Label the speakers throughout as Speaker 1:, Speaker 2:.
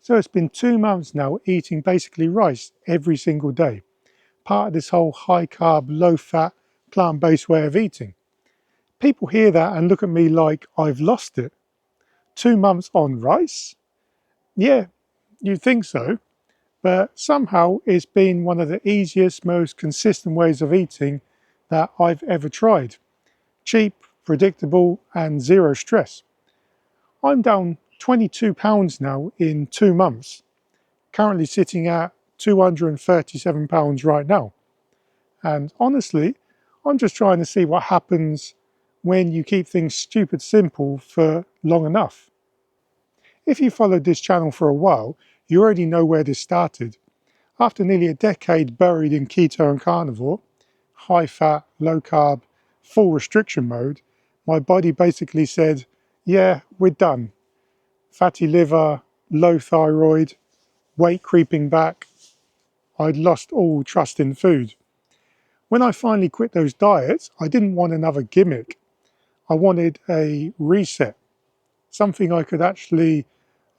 Speaker 1: So it's been 2 months now eating basically rice every single day, part of this whole high carb, low fat, plant-based way of eating. People hear that and look at me like I've lost it. 2 months on rice? Yeah, you'd think so, but somehow it's been one of the easiest, most consistent ways of eating that I've ever tried. Cheap, predictable, and zero stress. I'm down 22 pounds now in 2 months, currently sitting at 237 pounds right now. And honestly, I'm just trying to see what happens when you keep things stupid simple for long enough. If you followed this channel for a while, you already know where this started. After nearly a decade buried in keto and carnivore, high fat, low carb, full restriction mode, my body basically said, yeah, we're done. Fatty liver, low thyroid, weight creeping back. I'd lost all trust in food. When I finally quit those diets, I didn't want another gimmick. I wanted a reset, something I could actually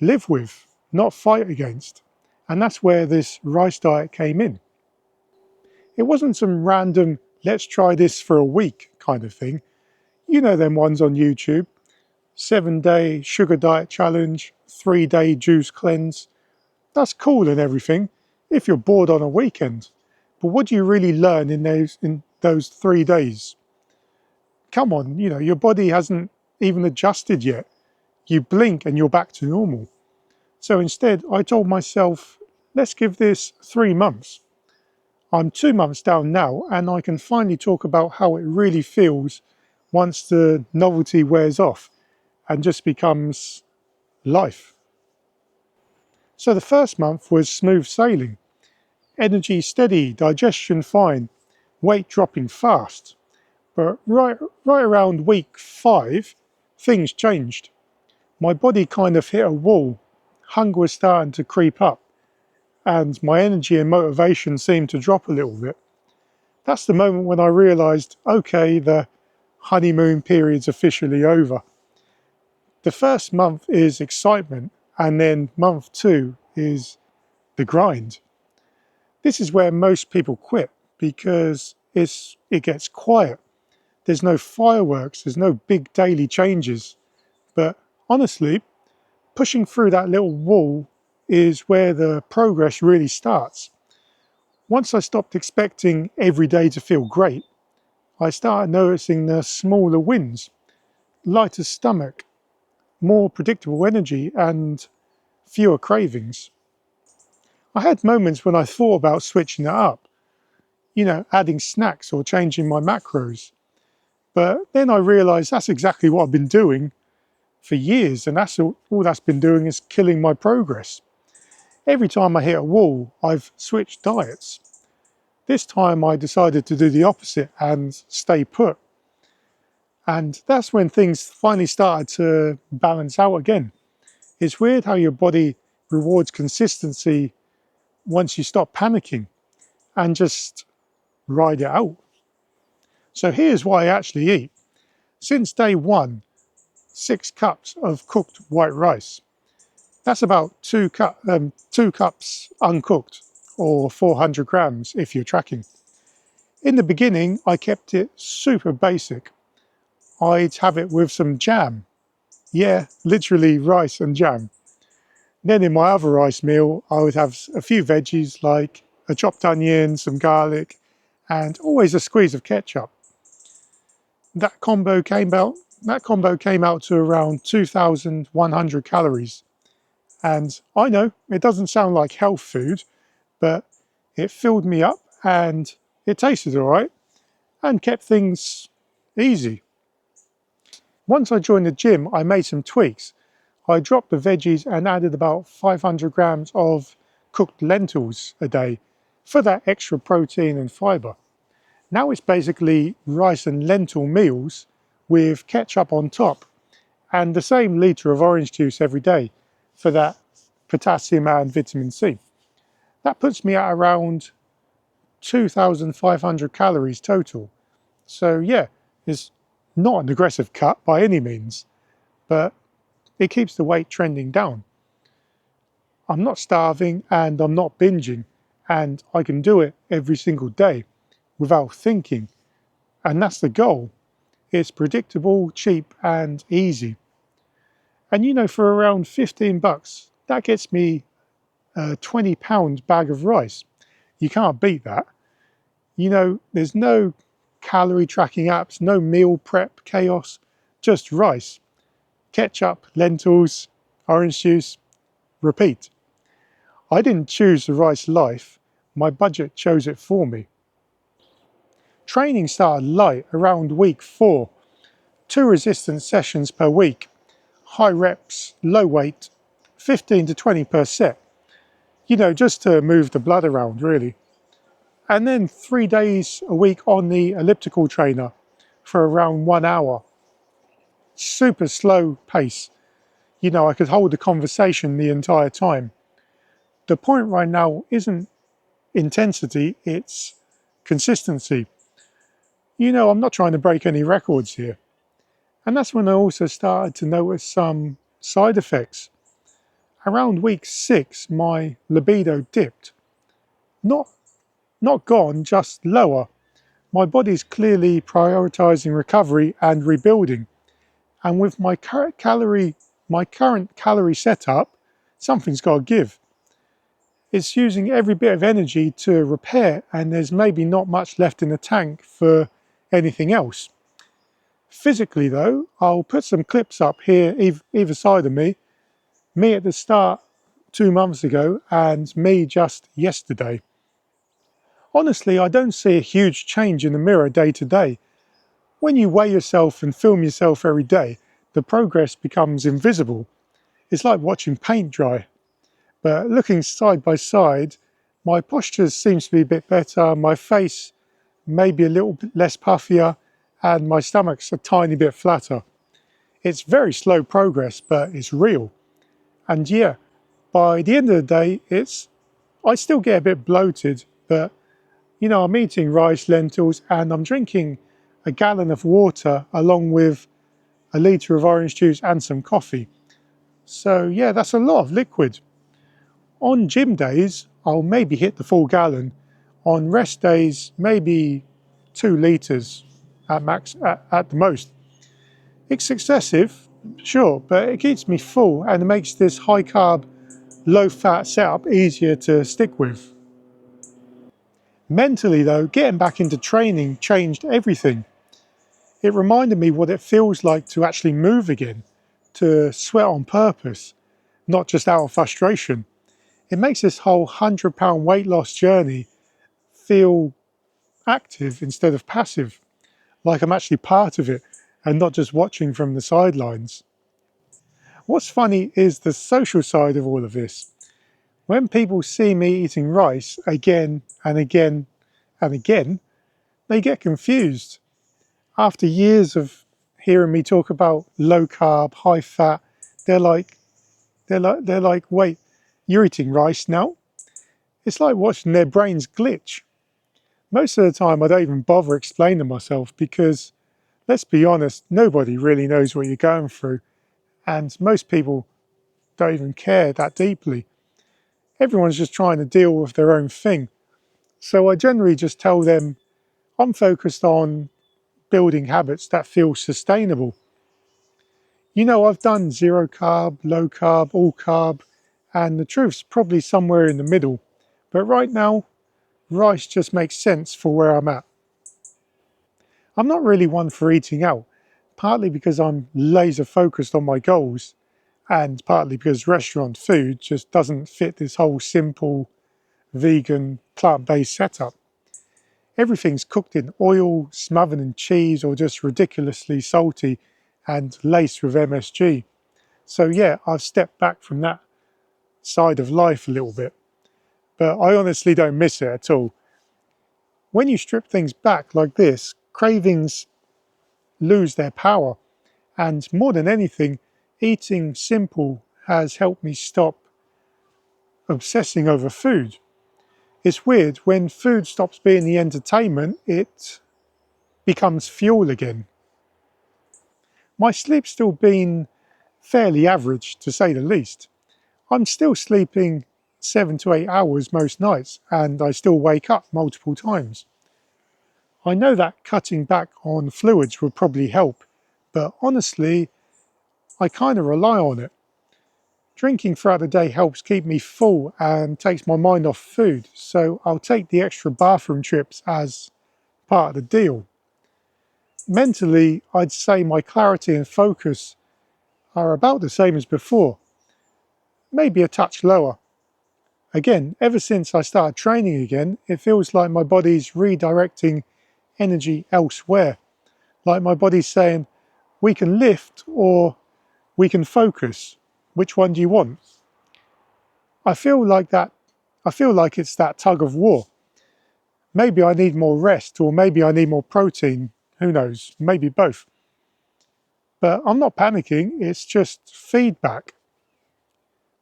Speaker 1: live with, not fight against. And that's where this rice diet came in. It wasn't some random, let's try this for a week kind of thing. You know them ones on YouTube. 7-day sugar diet challenge, 3-day juice cleanse. That's cool and everything if you're bored on a weekend. But what do you really learn in those 3 days? Come on, your body hasn't even adjusted yet. You blink and you're back to normal. So instead, I told myself, let's give this 3 months. I'm 2 months down now, and I can finally talk about how it really feels once the novelty wears off and just becomes life. So the first month was smooth sailing. Energy steady, digestion fine, weight dropping fast. But right around week 5, things changed. My body kind of hit a wall. Hunger was starting to creep up, and my energy and motivation seemed to drop a little bit. That's the moment when I realised, okay, the honeymoon period's officially over. The first month is excitement, and then month 2 is the grind. This is where most people quit because it gets quiet. There's no fireworks, there's no big daily changes. But honestly, pushing through that little wall is where the progress really starts. Once I stopped expecting every day to feel great, I started noticing the smaller wins, lighter stomach, more predictable energy, and fewer cravings. I had moments when I thought about switching it up, adding snacks or changing my macros. But then I realised that's exactly what I've been doing for years, and that's all that's been doing is killing my progress. Every time I hit a wall, I've switched diets. This time I decided to do the opposite and stay put. And that's when things finally started to balance out again. It's weird how your body rewards consistency once you stop panicking and just ride it out. So here's what I actually eat. Since day 1, 6 cups of cooked white rice. That's about 2 cups uncooked, or 400 grams if you're tracking. In the beginning, I kept it super basic. I'd have it with some jam. Yeah, literally rice and jam. Then in my other rice meal, I would have a few veggies like a chopped onion, some garlic, and always a squeeze of ketchup. That combo came out to around 2,100 calories. And I know it doesn't sound like health food, but it filled me up and it tasted all right and kept things easy. Once I joined the gym, I made some tweaks. I dropped the veggies and added about 500 grams of cooked lentils a day for that extra protein and fibre. Now it's basically rice and lentil meals with ketchup on top and the same litre of orange juice every day for that potassium and vitamin C. That puts me at around 2,500 calories total. So yeah, it's not an aggressive cut by any means, but it keeps the weight trending down. I'm not starving and I'm not binging, and I can do it every single day without thinking. And that's the goal. It's predictable, cheap and easy. And for around 15 bucks, that gets me a 20-pound bag of rice. You can't beat that. There's no calorie tracking apps, no meal prep chaos, just rice, ketchup, lentils, orange juice, repeat. I didn't choose the rice life, my budget chose it for me. Training started light around week 4, 2 resistance sessions per week, high reps, low weight, 15 to 20 per set, just to move the blood around really. And then 3 days a week on the elliptical trainer for around 1 hour. Super slow pace. I could hold a conversation the entire time. The point right now isn't intensity, it's consistency. I'm not trying to break any records here. And that's when I also started to notice some side effects. Around week 6, my libido dipped. Not gone, just lower. My body's clearly prioritizing recovery and rebuilding. And with my current calorie setup, something's got to give. It's using every bit of energy to repair, and there's maybe not much left in the tank for anything else. Physically though, I'll put some clips up here either side of me at the start 2 months ago and me just yesterday. Honestly, I don't see a huge change in the mirror day to day. When you weigh yourself and film yourself every day, the progress becomes invisible. It's like watching paint dry. But looking side by side, my posture seems to be a bit better, my face maybe a little bit less puffier, and my stomach's a tiny bit flatter. It's very slow progress, but it's real. And yeah, by the end of the day, I still get a bit bloated, but I'm eating rice, lentils, and I'm drinking a gallon of water along with a litre of orange juice and some coffee. So yeah, that's a lot of liquid. On gym days, I'll maybe hit the full gallon. On rest days, maybe 2 litres at the most. It's excessive, sure, but it keeps me full and it makes this high carb, low fat setup easier to stick with. Mentally though, getting back into training changed everything. It reminded me what it feels like to actually move again, to sweat on purpose, not just out of frustration. It makes this whole 100-pound weight loss journey feel active instead of passive, like I'm actually part of it and not just watching from the sidelines. What's funny is the social side of all of this. When people see me eating rice again and again and again, they get confused. After years of hearing me talk about low carb, high fat, they're like, wait, you're eating rice now? It's like watching their brains glitch. Most of the time I don't even bother explaining myself because, let's be honest, nobody really knows what you're going through, and most people don't even care that deeply. Everyone's just trying to deal with their own thing. So I generally just tell them I'm focused on building habits that feel sustainable. I've done 0 carb, low carb, all carb, and the truth's probably somewhere in the middle. But right now, rice just makes sense for where I'm at. I'm not really one for eating out, partly because I'm laser focused on my goals, and partly because restaurant food just doesn't fit this whole simple, vegan, plant-based setup. Everything's cooked in oil, smothered in cheese, or just ridiculously salty and laced with MSG. So yeah, I've stepped back from that side of life a little bit, but I honestly don't miss it at all. When you strip things back like this, cravings lose their power, and more than anything, eating simple has helped me stop obsessing over food. It's weird, when food stops being the entertainment, it becomes fuel again. My sleep's still been fairly average, to say the least. I'm still sleeping 7 to 8 hours most nights, and I still wake up multiple times. I know that cutting back on fluids would probably help, but honestly, I kind of rely on it. Drinking throughout the day helps keep me full and takes my mind off food, so I'll take the extra bathroom trips as part of the deal. Mentally, I'd say my clarity and focus are about the same as before, maybe a touch lower. Again, ever since I started training again, it feels like my body's redirecting energy elsewhere. Like my body's saying, we can lift or we can focus. Which one do you want? I feel like that. I feel like it's that tug of war. Maybe I need more rest, or maybe I need more protein. Who knows? Maybe both. But I'm not panicking, it's just feedback.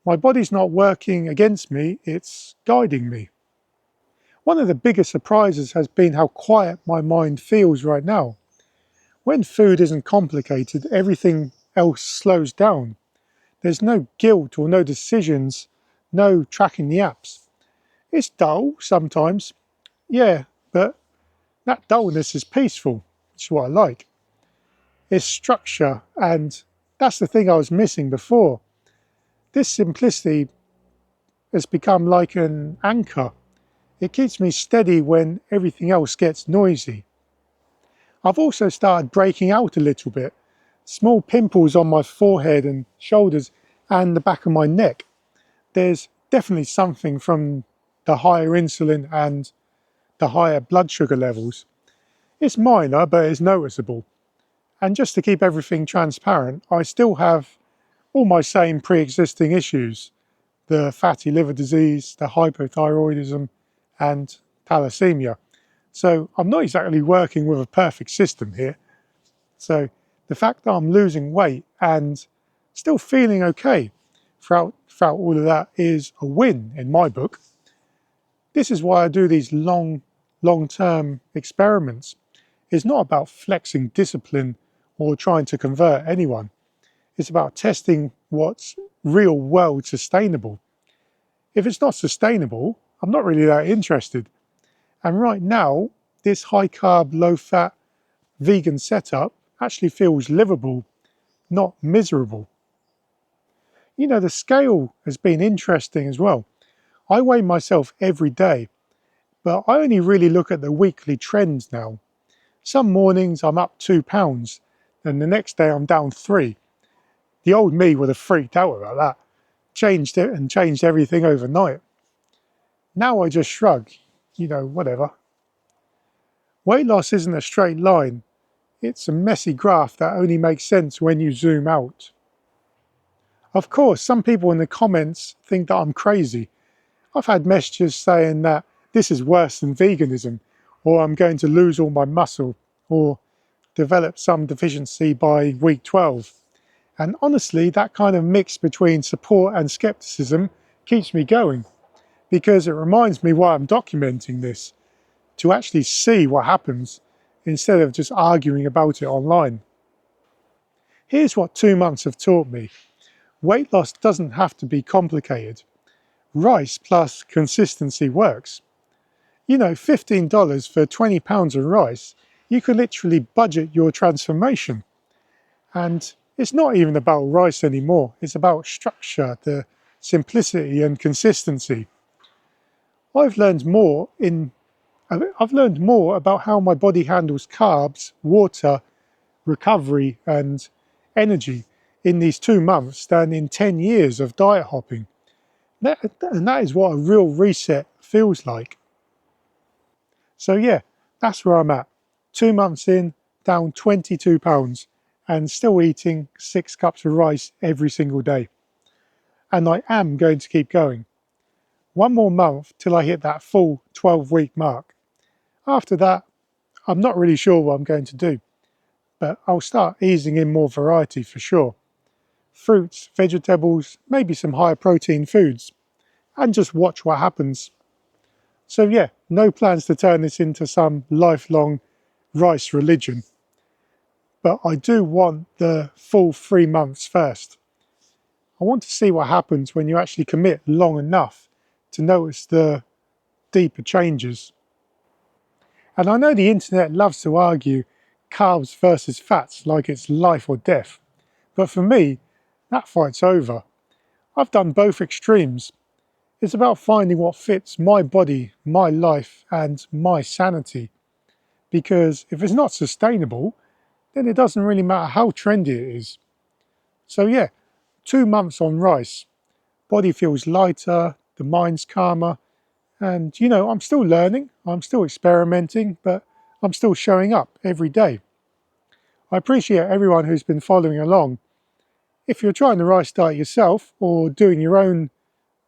Speaker 1: My body's not working against me, it's guiding me. One of the biggest surprises has been how quiet my mind feels right now. When food isn't complicated, everything else slows down. There's no guilt or no decisions, no tracking the apps. It's dull sometimes, yeah, but that dullness is peaceful. It's what I like. It's structure, and that's the thing I was missing before. This simplicity has become like an anchor. It keeps me steady when everything else gets noisy. I've also started breaking out a little bit. Small pimples on my forehead and shoulders and the back of my neck. There's definitely something from the higher insulin and the higher blood sugar levels. It's minor, but it's noticeable. And just to keep everything transparent, I still have all my same pre-existing issues: the fatty liver disease, the hypothyroidism, and thalassemia. So I'm not exactly working with a perfect system here. So the fact that I'm losing weight and still feeling okay throughout all of that is a win in my book. This is why I do these long-term experiments. It's not about flexing discipline or trying to convert anyone. It's about testing what's real world sustainable. If it's not sustainable, I'm not really that interested. And right now, this high carb, low fat vegan setup actually feels livable, not miserable. You know, the scale has been interesting as well. I weigh myself every day, but I only really look at the weekly trends now. Some mornings I'm up 2 pounds, and the next day I'm down 3. The old me would have freaked out about that, changed it and changed everything overnight. Now I just shrug, whatever. Weight loss isn't a straight line. It's a messy graph that only makes sense when you zoom out. Of course, some people in the comments think that I'm crazy. I've had messages saying that this is worse than veganism, or I'm going to lose all my muscle, or develop some deficiency by week 12. And honestly, that kind of mix between support and skepticism keeps me going, because it reminds me why I'm documenting this, to actually see what happens instead of just arguing about it online. Here's what 2 months have taught me. Weight loss doesn't have to be complicated. Rice plus consistency works. $15 for 20 pounds of rice, you can literally budget your transformation. And it's not even about rice anymore, it's about structure, the simplicity and consistency. I've learned more about how my body handles carbs, water, recovery and energy in these 2 months than in 10 years of diet hopping. And that is what a real reset feels like. So yeah, that's where I'm at. 2 months in, down 22 pounds and still eating 6 cups of rice every single day. And I am going to keep going. 1 more month till I hit that full 12-week mark. After that, I'm not really sure what I'm going to do, but I'll start easing in more variety for sure. Fruits, vegetables, maybe some higher protein foods, and just watch what happens. So yeah, no plans to turn this into some lifelong rice religion. But I do want the full 3 months first. I want to see what happens when you actually commit long enough to notice the deeper changes. And I know the internet loves to argue carbs versus fats like it's life or death, but for me, that fight's over. I've done both extremes. It's about finding what fits my body, my life, and my sanity. Because if it's not sustainable, then it doesn't really matter how trendy it is. So yeah, 2 months on rice. Body feels lighter, the mind's calmer, and I'm still learning, I'm still experimenting, but I'm still showing up every day. I appreciate everyone who's been following along. If you're trying the rice diet yourself or doing your own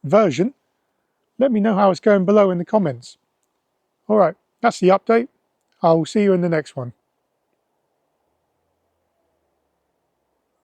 Speaker 1: version, let me know how it's going below in the comments. Alright, that's the update. I'll see you in the next one.